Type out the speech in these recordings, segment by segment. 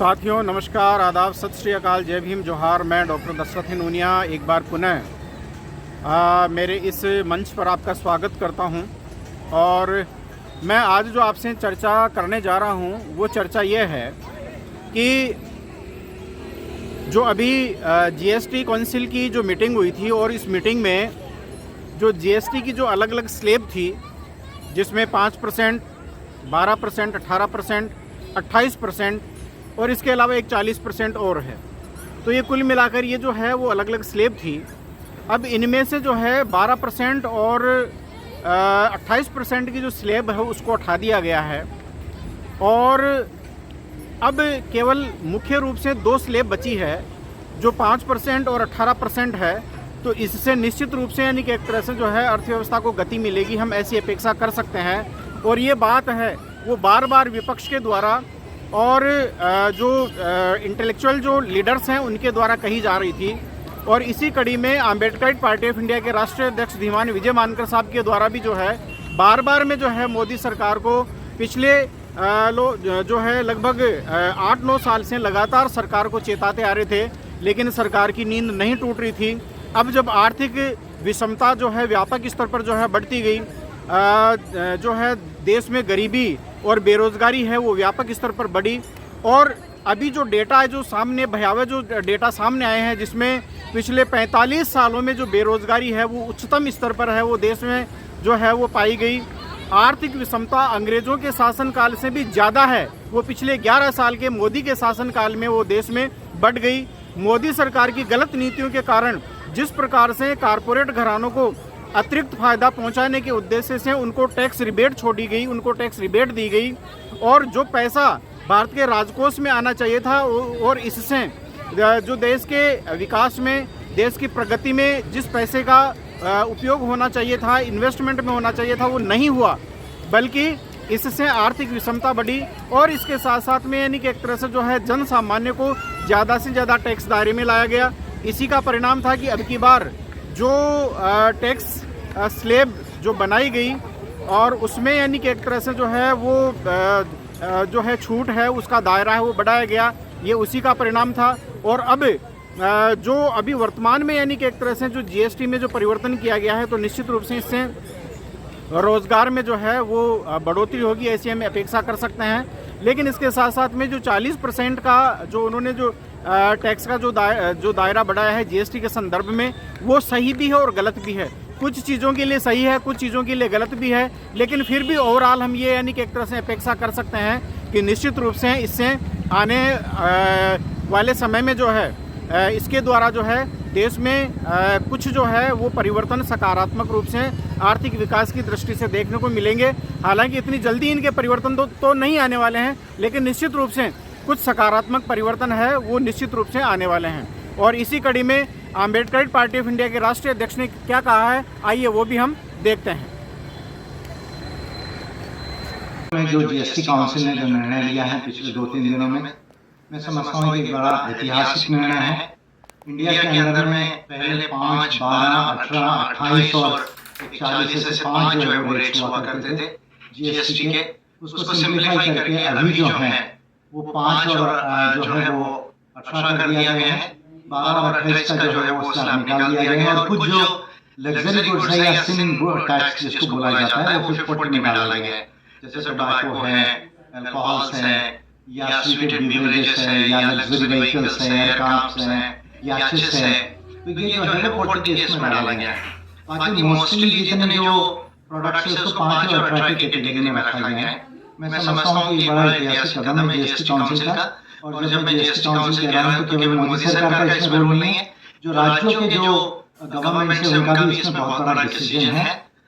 साथियों नमस्कार, आदाब, सत श्री अकाल, जय भीम, जोहार। मैं डॉक्टर दशरथ नूनिया एक बार पुनः मेरे इस मंच पर आपका स्वागत करता हूं। और मैं आज जो आपसे चर्चा करने जा रहा हूं वो चर्चा ये है कि जो अभी जीएसटी काउंसिल की जो मीटिंग हुई थी और इस मीटिंग में जो जीएसटी की जो अलग अलग स्लैब थी, जिसमें 5%, 12%, 18%, 28% और इसके अलावा एक 40% और है, तो ये कुल मिलाकर ये जो है वो अलग अलग स्लैब थी। अब इनमें से जो है 12% और 28% की जो स्लैब है उसको उठा दिया गया है और अब केवल मुख्य रूप से 2 स्लैब बची है जो 5% और 18% है। तो इससे निश्चित रूप से यानी कि एक तरह से जो है अर्थव्यवस्था को गति मिलेगी, हम ऐसी अपेक्षा कर सकते हैं। और ये बात है वो बार बार विपक्ष के द्वारा और जो इंटेलेक्चुअल जो लीडर्स हैं उनके द्वारा कही जा रही थी। और इसी कड़ी में आम्बेडकर पार्टी ऑफ इंडिया के राष्ट्रीय अध्यक्ष धीमान विजय मानकर साहब के द्वारा भी जो है बार बार में जो है मोदी सरकार को पिछले जो है लगभग 8-9 साल से लगातार सरकार को चेताते आ रहे थे, लेकिन सरकार की नींद नहीं टूट रही थी। अब जब आर्थिक विषमता जो है व्यापक स्तर पर जो है बढ़ती गई, जो है देश में गरीबी और बेरोजगारी है वो व्यापक स्तर पर बढ़ी। और अभी जो डेटा है, जो सामने भयावह जो डेटा सामने आए हैं, जिसमें पिछले 45 सालों में जो बेरोजगारी है वो उच्चतम स्तर पर है, वो देश में जो है वो पाई गई। आर्थिक विषमता अंग्रेजों के शासनकाल से भी ज़्यादा है, वो पिछले 11 साल के मोदी के शासनकाल में वो देश में बढ़ गई। मोदी सरकार की गलत नीतियों के कारण जिस प्रकार से कारपोरेट घरानों को अतिरिक्त फायदा पहुंचाने के उद्देश्य से उनको टैक्स रिबेट छोड़ी गई, उनको टैक्स रिबेट दी गई, और जो पैसा भारत के राजकोष में आना चाहिए था और इससे जो देश के विकास में, देश की प्रगति में जिस पैसे का उपयोग होना चाहिए था, इन्वेस्टमेंट में होना चाहिए था, वो नहीं हुआ, बल्कि इससे आर्थिक विषमता बढ़ी। और इसके साथ साथ में यानी कि एक तरह से जो है जन सामान्य को ज़्यादा से ज़्यादा टैक्स दायरे में लाया गया। इसी का परिणाम था कि अब की बार जो टैक्स स्लैब जो बनाई गई और उसमें यानी कि एक तरह से जो है वो जो है छूट है, उसका दायरा है वो बढ़ाया गया, ये उसी का परिणाम था। और अब जो अभी वर्तमान में यानी कि एक तरह से जो जीएसटी में जो परिवर्तन किया गया है, तो निश्चित रूप से इससे रोजगार में जो है वो बढ़ोतरी होगी, ऐसी हम अपेक्षा कर सकते हैं। लेकिन इसके साथ साथ में जो 40% का जो उन्होंने जो टैक्स का जो दायरा बढ़ाया है जीएसटी के संदर्भ में, वो सही भी है और गलत भी है। कुछ चीज़ों के लिए सही है, कुछ चीज़ों के लिए गलत भी है, लेकिन फिर भी ओवरऑल हम ये यानी कि एक तरह से अपेक्षा कर सकते हैं कि निश्चित रूप से इससे आने वाले समय में जो है इसके द्वारा जो है देश में कुछ जो है वो परिवर्तन सकारात्मक रूप से आर्थिक विकास की दृष्टि से देखने को मिलेंगे। हालांकि इतनी जल्दी इनके परिवर्तन तो नहीं आने वाले हैं, लेकिन निश्चित रूप से कुछ सकारात्मक परिवर्तन है वो निश्चित रूप से आने वाले हैं। और इसी कड़ी में आम्बेडकर पार्टी ऑफ इंडिया के राष्ट्रीय अध्यक्ष ने क्या कहा है, आइए वो भी हम देखते हैं। जो जीएसटी काउंसिल ने जो निर्णय लिया है पिछले 2-3 दिनों में, मैं समझता हूँ कि एक बड़ा ऐतिहासिक निर्णय है। इंडिया के अंदर में पहले 5, 12, 18, 28 और 40 से 5 जो है वो रेट्स हुआ करते थे जीएसटी के, उसको सिंप्लीफाई करके अभी जो है वो 5 और जो है वो 18 कर दिया गया है। 12 और 28 का जो है वो स्लैब निकाल दिया गया है। और कुछ जो लग्जरी गुड्स है या सिन गुड टैक्स जिसको बोला जाता है वो 50% में डाला गया है, जैसे टोबैको है, अल्कोहल्स है, या स्वीटेड बेवरेजेस है, या लग्जरी व्हीकल्स है, एयरक्राफ्ट्स है, याचेस है, तो ये जो है वो 40 इसमें डाला गया है। बाकी मोस्टली जितने जो प्रोडक्ट्स है उसको 5 और 18 की कैटेगरी में रखा गया है। मैं समझता हूँ कि बड़ा ऐतिहासिक कदम है जीएसटी काउंसिल का। और जब मैं जीएसटी काउंसिल कह रहा हूँ तो केवल मोदी सरकार का इसमें रोल नहीं है, जो राज्यों के जो गवर्नमेंट है उनका भी इसमें बहुत बड़ा डिसीजन है।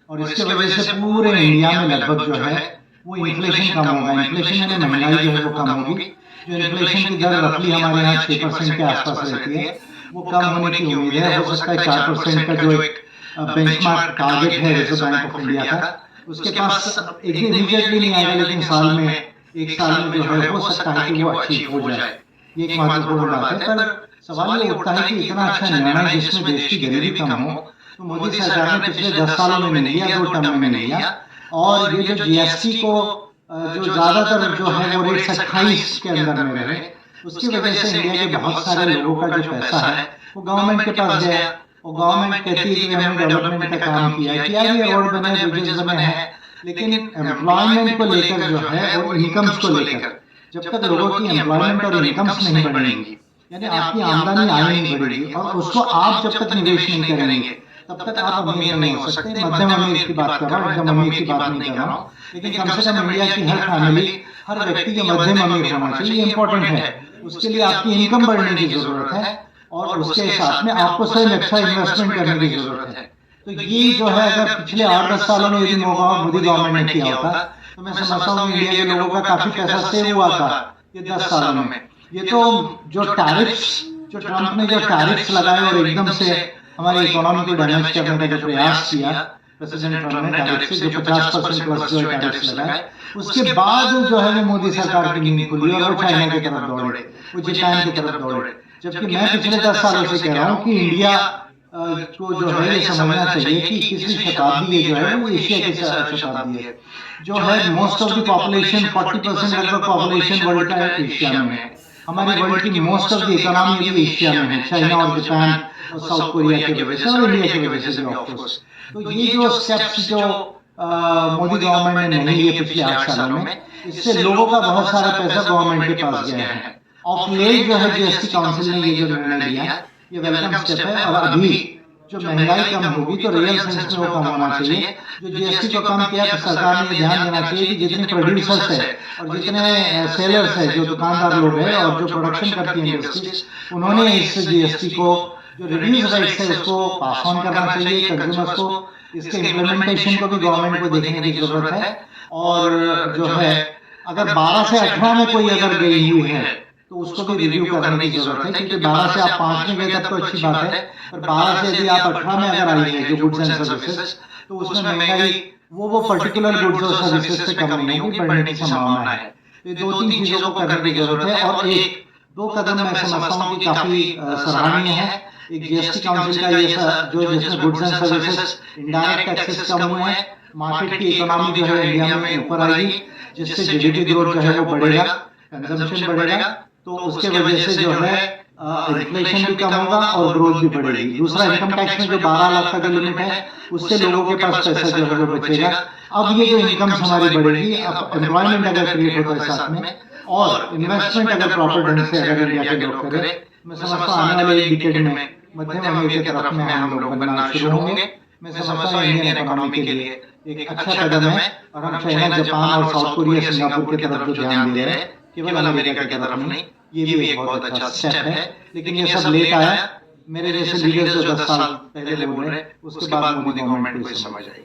और इसके वजह से पूरे इंडिया में लगभग जो है वो इन्फ्लेशन कम होगा। इन्फ्लेशन यानी महंगाई जो है वो कम होगी। जो इन्फ्लेशन की दर रफली हमारे यहाँ 6% के आसपास रहती है, वो कम होने की उम्मीद है। हो सकता है 4% का जो एक बेंचमार्क टारगेट है रिजर्व बैंक ऑफ इंडिया का, उसके पास इमीडिएटली नहीं आएगा, लेकिन साल में 1 साल में जो है हो सकता है कि वो अचीव हो जाए। ये एक महत्वपूर्ण बात है। पर सवाल ये उठता है कि इतना अच्छा निर्णय जिसमें देश की गरीबी कम हो, तो मोदी सरकार ने पिछले 10 सालों में नहीं लिया, 2 टर्म में नहीं लिया। और ये जो जीएसटी को जो ज्यादातर जो है वो रेट 28 के अंदर में रहे, उसकी वजह से इंडिया के बहुत सारे लोगों का जो पैसा है वो गवर्नमेंट के पास गया। और गवर्नमेंट कहती है कि हमने डेवलपमेंट का काम किया भी, रोड बने, ब्रिजेस बने हैं, लेकिन एम्प्लॉयमेंट को लेकर जो है और इनकम्स को लेकर जब तक लोगों की एम्प्लॉयमेंट और इनकम्स नहीं बढ़ेंगी, यानी आपकी आमदनी आय नहीं बढ़ेगी और उसको आप जब तक निवेश नहीं करेंगे तब तक आप अमीर नहीं हो सकते। मध्यम अमीर की बात कर रहा हूँ, एकदम अमीर की बात नहीं कर रहा हूँ, लेकिन कम से कम इंडिया की हर फैमिली, हर व्यक्ति के मध्यम अमीर होना चाहिए, इम्पोर्टेंट है। उसके लिए आपकी इनकम बढ़ने की जरूरत है और उसके साथ में आपको सही अच्छा इन्वेस्टमेंट करने की जरूरत है। तो ये जो है अगर पिछले 8-10 सालों में यदि मोदी गवर्नमेंट ने किया होता तो मैं समझता हूँ इंडिया के लोगों का काफी पैसा सेव हुआ था ये 10 सालों में। ये तो जो टैरिफ्स, जो ट्रम्प ने जो टैरिफ्स लगाए और एकदम से हमारी इकोनॉमी को डैमेज करने का जो प्रयास किया प्रेसिडेंट ट्रम्प ने टैरिफ से, जो 50% प्लस जो टैरिफ्स लगाए, उसके बाद जो है मोदी सरकार की नींद खुली और वो चाइना की तरफ दौड़े, वो जापान की तरफ दौड़े। जबकि मैं पिछले 10 सालों से कह रहा हूँ कि इंडिया को जो है ये समझना चाहिए कि 21वीं शताब्दी जो है वो एशिया की शताब्दी है। जो है मोस्ट ऑफ द पॉपुलेशन, 40% लगभग पॉपुलेशन वर्ल्ड का एशिया में है। हमारी वर्ल्ड की मोस्ट ऑफ द इकोनॉमी भी एशिया में है, चाइना और जापान और साउथ कोरिया की वजह से और इंडिया की वजह से ऑफ कोर्स। तो ये जो स्टेप्स जो मोदी गवर्नमेंट ने नहीं लिए पिछले 8 सालों में, इससे लोगों का बहुत सारा पैसा गवर्नमेंट के पास गया है। ऑफ लेट जो है जीएसटी काउंसिल ने ये जो निर्णय लिया ये वेलकम स्टेप है। और अभी जो महंगाई कम होगी तो रियल सेंस में वो कम होना चाहिए। जो जीएसटी को कम किया तो सरकार ने ध्यान देना चाहिए कि जितने प्रोड्यूसर्स है और जितने सेलर्स है, जो दुकानदार लोग हैं और जो प्रोडक्शन करती है इंडस्ट्रीज, उन्होंने इस जीएसटी को जो रिड्यूस रेट्स है उसको पास ऑन करना चाहिए कंज्यूमर्स को। इसके इम्प्लीमेंटेशन को भी गवर्नमेंट को देखने की जरूरत है। और जो है अगर 12 से 18 में कोई अगर गई हुई है तो उसको भी रिव्यू करने की जरूरत है, क्योंकि 12 से आप 5 में गए तब तो अच्छी बात है, पर 12 से यदि आप 18 में अगर आई है जो गुड्स एंड सर्विसेज, तो उसमें महंगाई वो पर्टिकुलर गुड्स और सर्विसेज से कम नहीं होगी, बढ़ने की संभावना है। तो ये 2-3 चीजों को करने की जरूरत है और 1-2 कदम मैं समझता हूँ कि काफी सराहनीय है। एक जीएसटी काउंसिल का ये जो जिसमें goods and services indirect taxes कम हुए हैं, मार्केट की इकोनॉमी जो है इंडिया में ऊपर आएगी, जिससे जीडीपी ग्रोथ जो है वो बढ़ेगा, कंजम्पशन बढ़ेगा, तो उसके वजह से जो है इन्फ्लेशन भी कम होगा और ग्रोथ भी बढ़ेगी। दूसरा, इनकम टैक्स में जो 12 लाख का लिमिट है उससे लोगों के पास पैसा जो है वो बचेगा। अब ये जो इनकम हमारी बढ़ेगी, अब एम्प्लॉयमेंट अगर क्रिएट होता है साथ में और इन्वेस्टमेंट अगर प्रॉपर ढंग से अगर इंडिया के लोग करें, मैं समझता हूँ आने वाले 1 डिकेड में मध्यम अमीर की तरफ में हम लोग बनना शुरू होंगे। मैं समझता हूँ इंडियन इकोनॉमी के लिए एक अच्छा कदम है और हम चाइना, जापान और साउथ कोरिया, सिंगापुर की तरफ जो ध्यान दे रहे हैं, केवल अमेरिका की तरफ नहीं, ये भी एक बहुत अच्छा स्टेप है। लेकिन ये सब लेट आया, मेरे जैसे लीडर्स जो 10 साल पहले बोल रहे, उसके बाद मोदी गवर्नमेंट को समझ आई।